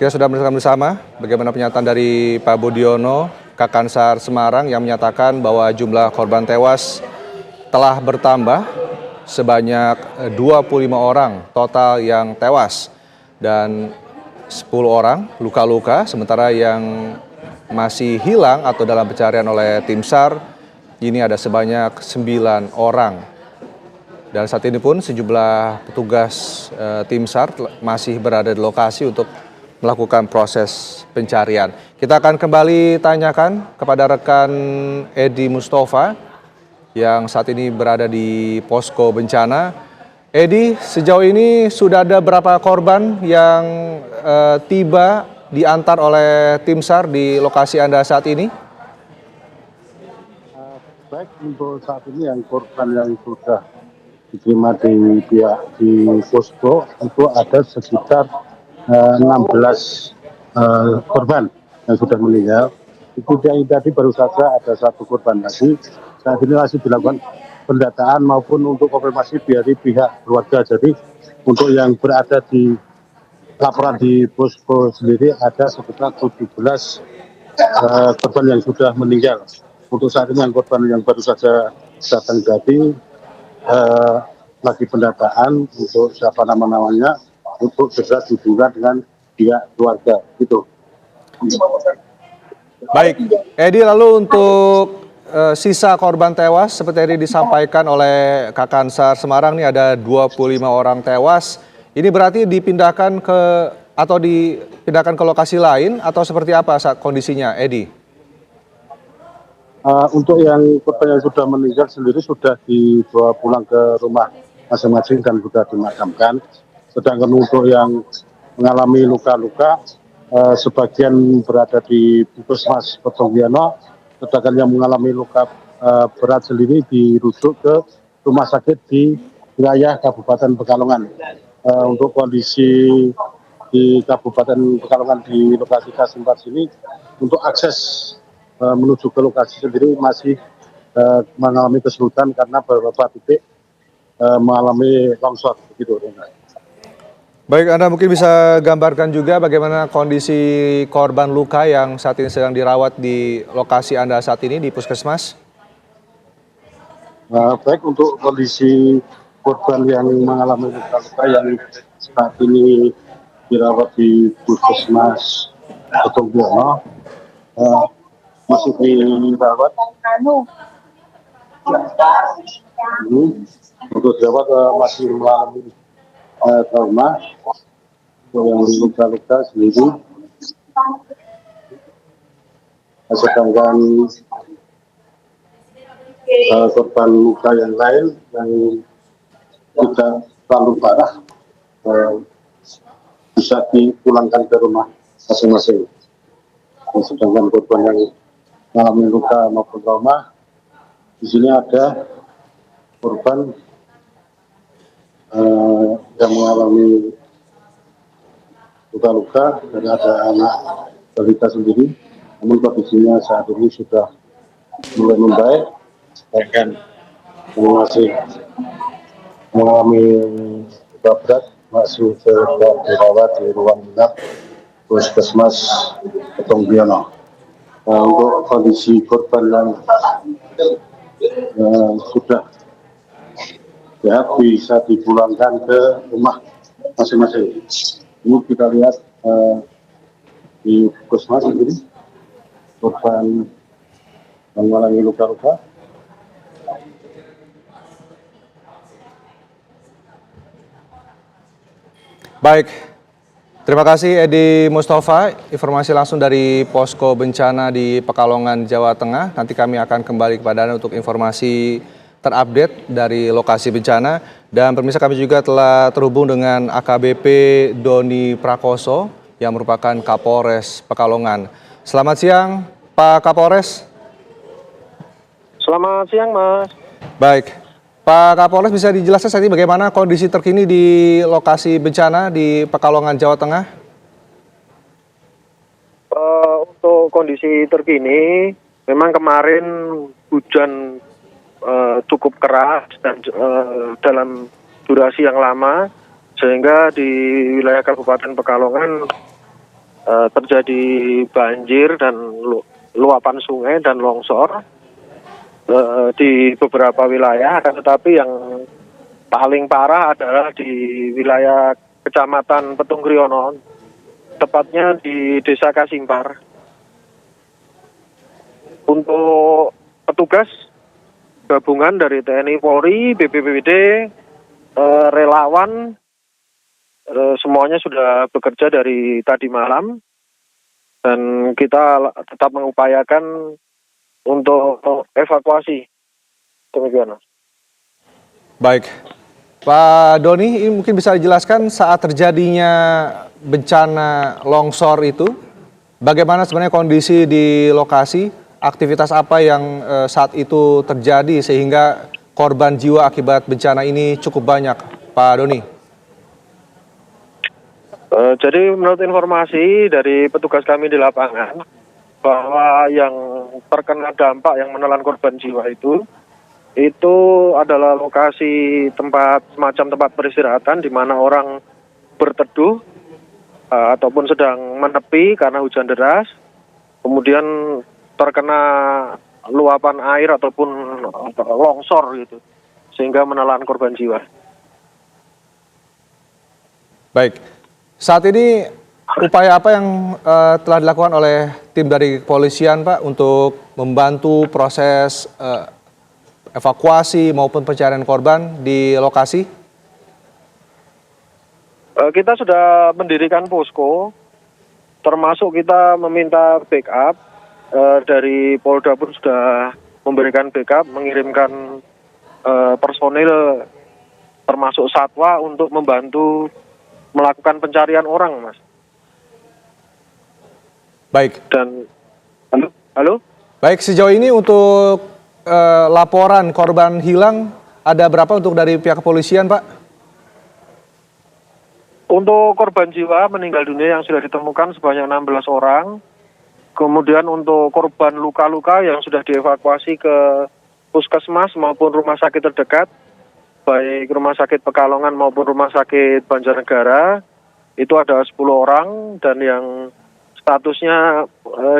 Kita sudah mendengarkan bersama bagaimana pernyataan dari Pak Budiono, Kakansar Semarang yang menyatakan bahwa jumlah korban tewas telah bertambah sebanyak 25 orang total yang tewas dan 10 orang luka-luka, sementara yang masih hilang atau dalam pencarian oleh tim SAR ini ada sebanyak 9 orang. Dan saat ini pun sejumlah petugas tim SAR masih berada di lokasi untuk melakukan proses pencarian. Kita akan kembali tanyakan kepada rekan Edi Mustafa yang saat ini berada di posko bencana. Edi, sejauh ini sudah ada berapa korban yang tiba diantar oleh tim SAR di lokasi Anda saat ini? Baik, untuk saat ini yang korban yang sudah diterima di pihak di posko itu ada sekitar 16 korban yang sudah meninggal. Itu yang tadi baru saja ada 1 korban lagi. Saat ini masih dilakukan pendataan maupun untuk konfirmasi dari pihak keluarga. Jadi untuk yang berada di laporan di posko sendiri ada sekitar 17 korban yang sudah meninggal. Untuk saat ini yang korban yang baru saja datang tadi lagi pendataan untuk siapa nama-namanya untuk segera dihubungkan dengan pihak keluarga gitu. Baik, Edi, lalu untuk sisa korban tewas seperti tadi disampaikan oleh Kakansar Semarang ini ada 25 orang tewas. Ini berarti dipindahkan ke lokasi lain atau seperti apa saat kondisinya, Edi? Untuk yang korban yang sudah meninggal sendiri sudah dibawa pulang ke rumah masing-masing dan sudah dimakamkan. Sedangkan untuk yang mengalami luka-luka, sebagian berada di Puskesmas Petonggiano, sedangkan yang mengalami luka berat sendiri dirujuk ke rumah sakit di wilayah Kabupaten Pekalongan. Untuk kondisi di Kabupaten Pekalongan di lokasi K4 sini, untuk akses menuju ke lokasi sendiri masih mengalami kesulitan karena beberapa titik mengalami longsor begitu. Baik, Anda mungkin bisa gambarkan juga bagaimana kondisi korban luka yang saat ini sedang dirawat di lokasi Anda saat ini di Puskesmas? Baik, untuk kondisi korban yang mengalami luka-luka yang saat ini dirawat di Puskesmas Petonggiano masih dirawat. Untuk dirawat masih mengalami trauma. Yang luka-luka sendiri, sedangkan korban luka yang lain yang tidak terlalu parah bisa dipulangkan ke rumah masing-masing. Sedangkan korban yang mengalami luka maupun trauma, di sini ada korban yang mengalami luka-luka dan ada anak balita sendiri, namun kondisinya saat ini sudah mulai membaik, dan masih mengalami luka berat masih dirawat di ruang inap Puskesmas Petonggiano. Untuk kondisi korban yang sudah bisa dipulangkan ke rumah masing-masing. Ini kita lihat di Puskesmas sendiri korban mengalami luka-luka. Baik, terima kasih Edi Mustafa, informasi langsung dari posko bencana di Pekalongan, Jawa Tengah. Nanti kami akan kembali kepada Anda untuk informasi terupdate dari lokasi bencana. Dan pemirsa, kami juga telah terhubung dengan AKBP Doni Prakoso yang merupakan Kapolres Pekalongan. Selamat siang Pak Kapolres. Selamat siang Mas. Baik, Pak Kapolres bisa dijelaskan saat ini bagaimana kondisi terkini di lokasi bencana di Pekalongan, Jawa Tengah? Untuk kondisi terkini, memang kemarin hujan cukup keras dan dalam durasi yang lama, sehingga di wilayah Kabupaten Pekalongan terjadi banjir dan luapan sungai dan longsor di beberapa wilayah, akan tetapi yang paling parah adalah di wilayah Kecamatan Petung Kriono, tepatnya di Desa Kasimpar. Untuk petugas gabungan dari TNI Polri, BPBD, relawan, semuanya sudah bekerja dari tadi malam, dan kita tetap mengupayakan untuk evakuasi. Demikian. Baik, Pak Doni, ini mungkin bisa dijelaskan saat terjadinya bencana longsor itu, bagaimana sebenarnya kondisi di lokasi, aktivitas apa yang saat itu terjadi sehingga korban jiwa akibat bencana ini cukup banyak, Pak Doni? Jadi menurut informasi dari petugas kami di lapangan, bahwa yang terkena dampak yang menelan korban jiwa itu adalah lokasi semacam tempat peristirahatan di mana orang berteduh ataupun sedang menepi karena hujan deras, kemudian terkena luapan air ataupun longsor gitu, sehingga menelan korban jiwa. Baik, saat ini upaya apa yang telah dilakukan oleh tim dari kepolisian, Pak, untuk membantu proses evakuasi maupun pencarian korban di lokasi? Kita sudah mendirikan posko, termasuk kita meminta backup dari Polda pun sudah memberikan backup, mengirimkan personil termasuk satwa untuk membantu melakukan pencarian orang, Mas. Baik. Dan halo? Baik, sejauh ini untuk laporan korban hilang ada berapa untuk dari pihak kepolisian, Pak? Untuk korban jiwa meninggal dunia yang sudah ditemukan sebanyak 16 orang. Kemudian untuk korban luka-luka yang sudah dievakuasi ke puskesmas maupun rumah sakit terdekat, baik Rumah Sakit Pekalongan maupun Rumah Sakit Banjarnegara, itu ada 10 orang, dan yang statusnya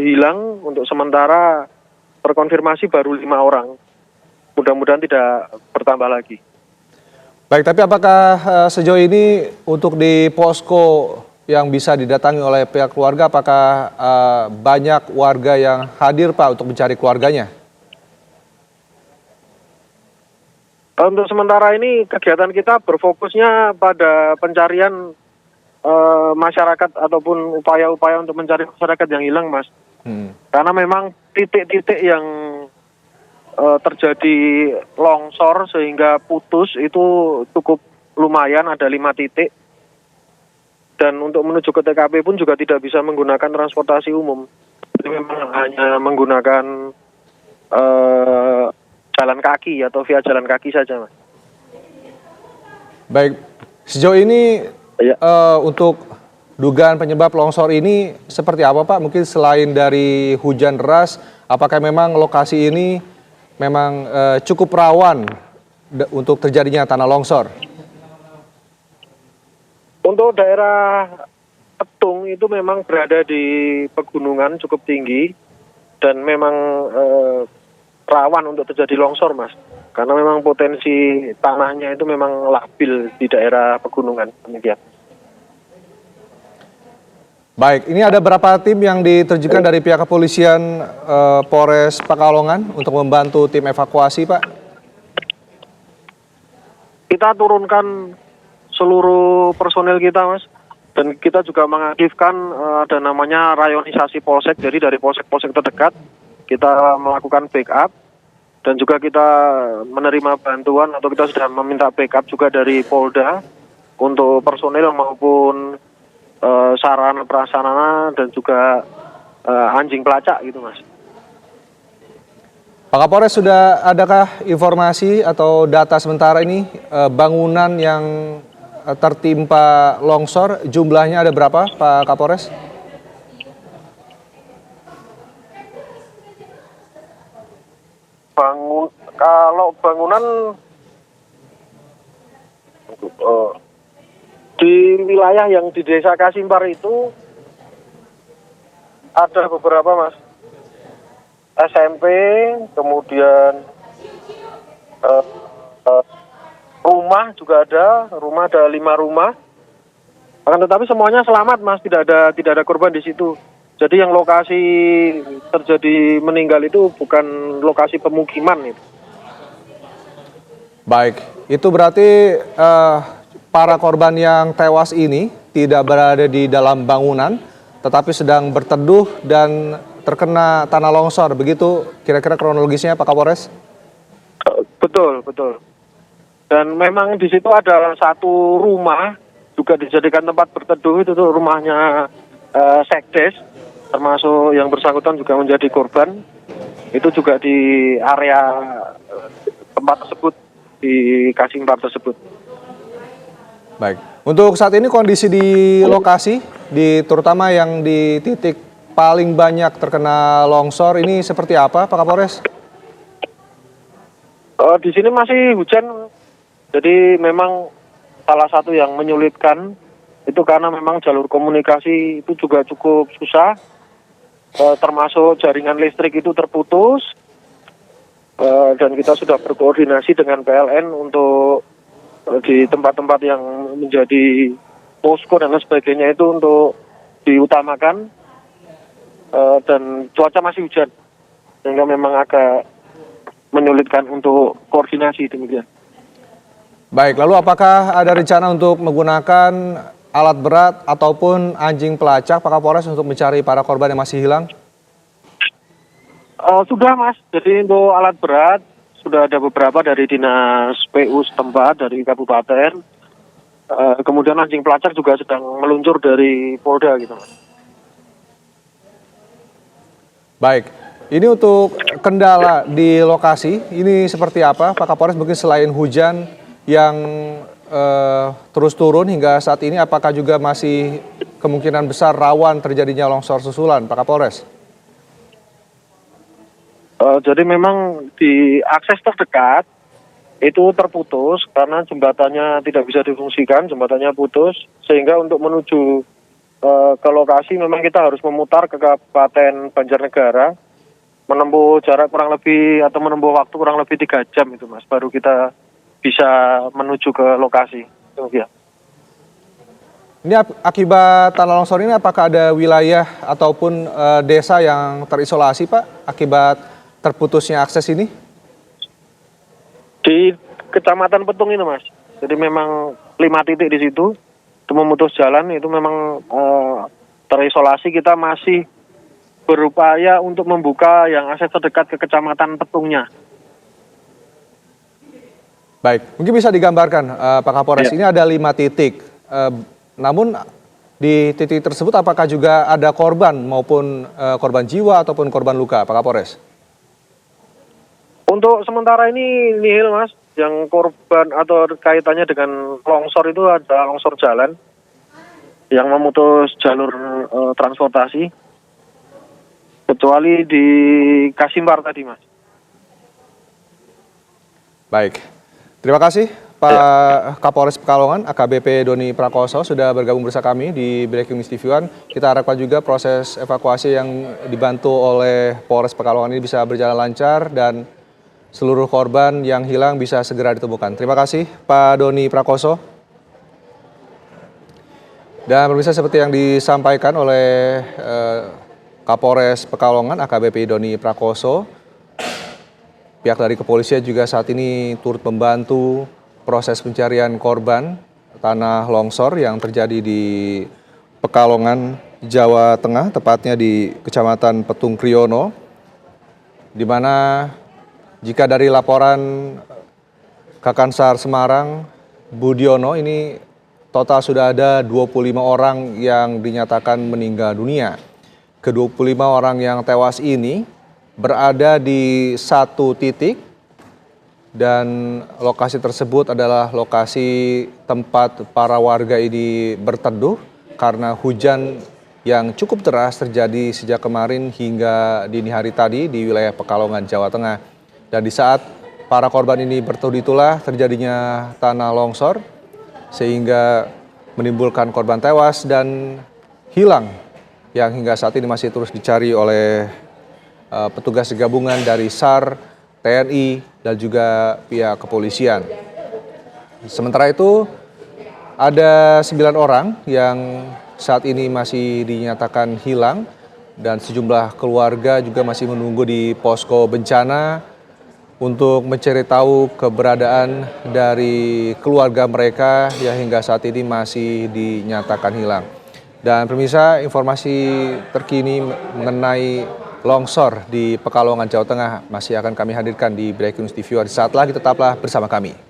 hilang untuk sementara terkonfirmasi baru 5 orang. Mudah-mudahan tidak bertambah lagi. Baik, tapi apakah sejauh ini untuk di posko yang bisa didatangi oleh pihak keluarga, apakah banyak warga yang hadir, Pak, untuk mencari keluarganya? Untuk sementara ini kegiatan kita berfokusnya pada pencarian masyarakat ataupun upaya-upaya untuk mencari masyarakat yang hilang, Mas. Karena memang titik-titik yang terjadi longsor sehingga putus itu cukup lumayan, ada 5 titik. Dan untuk menuju ke TKP pun juga tidak bisa menggunakan transportasi umum. Jadi memang hanya menggunakan jalan kaki atau via jalan kaki saja, Mas. Baik, sejauh ini untuk dugaan penyebab longsor ini seperti apa, Pak? Mungkin selain dari hujan deras, apakah memang lokasi ini memang cukup rawan untuk terjadinya tanah longsor? Untuk daerah Petung itu memang berada di pegunungan cukup tinggi dan memang rawan untuk terjadi longsor, Mas. Karena memang potensi tanahnya itu memang labil di daerah pegunungan. Demikian. Baik, ini ada berapa tim yang diterjunkan dari pihak kepolisian Polres Pekalongan untuk membantu tim evakuasi, Pak? Kita turunkan seluruh personel kita, Mas. Dan kita juga mengaktifkan ada namanya rayonisasi polsek. Jadi dari polsek-polsek terdekat kita melakukan backup. Dan juga kita menerima bantuan atau kita sudah meminta backup juga dari Polda untuk personel maupun sarana prasarana dan juga anjing pelacak gitu, Mas. Pak Kapolres, sudah adakah informasi atau data sementara ini bangunan yang tertimpa longsor, jumlahnya ada berapa, Pak Kapolres? Kalau bangunan di wilayah yang di Desa Kasimpar itu Ada beberapa Mas, SMP, kemudian eh, eh, rumah juga ada 5 rumah. Akan tetapi semuanya selamat Mas, tidak ada korban di situ. Jadi yang lokasi terjadi meninggal itu bukan lokasi pemukiman itu. Baik, itu berarti para korban yang tewas ini tidak berada di dalam bangunan, tetapi sedang berteduh dan terkena tanah longsor. Begitu kira-kira kronologisnya Pak Kapolres? Betul, betul. Dan memang di situ ada satu rumah juga dijadikan tempat berteduh, itu tuh rumahnya Sekdes, termasuk yang bersangkutan juga menjadi korban. Itu juga di area tempat tersebut, di Kasimbar tersebut. Baik, untuk saat ini kondisi di lokasi, terutama yang di titik paling banyak terkena longsor ini seperti apa Pak Kapolres? Di sini masih hujan, jadi memang salah satu yang menyulitkan itu karena memang jalur komunikasi itu juga cukup susah, termasuk jaringan listrik itu terputus, dan kita sudah berkoordinasi dengan PLN untuk di tempat-tempat yang menjadi posko dan lain sebagainya itu untuk diutamakan, dan cuaca masih hujan sehingga memang agak menyulitkan untuk koordinasi demikian. Baik, lalu apakah ada rencana untuk menggunakan alat berat ataupun anjing pelacak Pak Kapolres untuk mencari para korban yang masih hilang? Sudah Mas, jadi untuk alat berat sudah ada beberapa dari dinas PU setempat dari kabupaten, kemudian anjing pelacak juga sedang meluncur dari Polda gitu Mas. Baik, ini untuk kendala di lokasi, ini seperti apa Pak Kapolres? Mungkin selain hujan yang terus turun hingga saat ini, apakah juga masih kemungkinan besar rawan terjadinya longsor susulan Pak Kapolres? Jadi memang di akses terdekat itu terputus karena jembatannya tidak bisa difungsikan, jembatannya putus, sehingga untuk menuju ke lokasi memang kita harus memutar ke Kabupaten Banjarnegara, menempuh jarak kurang lebih atau menempuh waktu kurang lebih 3 jam itu Mas, baru kita bisa menuju ke lokasi. Ya. Ini akibat tanah longsor ini apakah ada wilayah ataupun desa yang terisolasi Pak akibat terputusnya akses ini? Di Kecamatan Petung ini Mas, jadi memang 5 titik di situ itu memutus jalan, itu memang terisolasi. Kita masih berupaya untuk membuka yang akses terdekat ke Kecamatan Petungnya. Baik, mungkin bisa digambarkan Pak Kapolres, ini ada 5 titik, namun di titik tersebut apakah juga ada korban maupun korban jiwa ataupun korban luka Pak Kapolres? Untuk sementara ini nihil Mas, yang korban atau kaitannya dengan longsor itu ada longsor jalan yang memutus jalur transportasi, kecuali di Kasimbar tadi Mas. Baik, terima kasih Pak Kapolres Pekalongan AKBP Doni Prakoso sudah bergabung bersama kami di Breaking News TV One. Kita harapkan juga proses evakuasi yang dibantu oleh Polres Pekalongan ini bisa berjalan lancar dan seluruh korban yang hilang bisa segera ditemukan. Terima kasih Pak Doni Prakoso. Dan pemirsa, seperti yang disampaikan oleh Kapolres Pekalongan AKBP Doni Prakoso, pihak dari kepolisian juga saat ini turut membantu proses pencarian korban tanah longsor yang terjadi di Pekalongan, Jawa Tengah, tepatnya di Kecamatan Petung Kriono, di mana jika dari laporan Kakansar Semarang, Budiono, ini total sudah ada 25 orang yang dinyatakan meninggal dunia. Ke-25 orang yang tewas ini berada di satu titik dan lokasi tersebut adalah lokasi tempat para warga ini berteduh karena hujan yang cukup deras terjadi sejak kemarin hingga dini hari tadi di wilayah Pekalongan, Jawa Tengah. Dan di saat para korban ini berteduh itulah terjadinya tanah longsor sehingga menimbulkan korban tewas dan hilang yang hingga saat ini masih terus dicari oleh petugas gabungan dari SAR, TNI, dan juga pihak kepolisian. Sementara itu, ada 9 orang yang saat ini masih dinyatakan hilang dan sejumlah keluarga juga masih menunggu di posko bencana untuk mencari tahu keberadaan dari keluarga mereka yang hingga saat ini masih dinyatakan hilang. Dan pemirsa, informasi terkini mengenai longsor di Pekalongan, Jawa Tengah masih akan kami hadirkan di Breaking News TV. Saat lagi tetaplah bersama kami.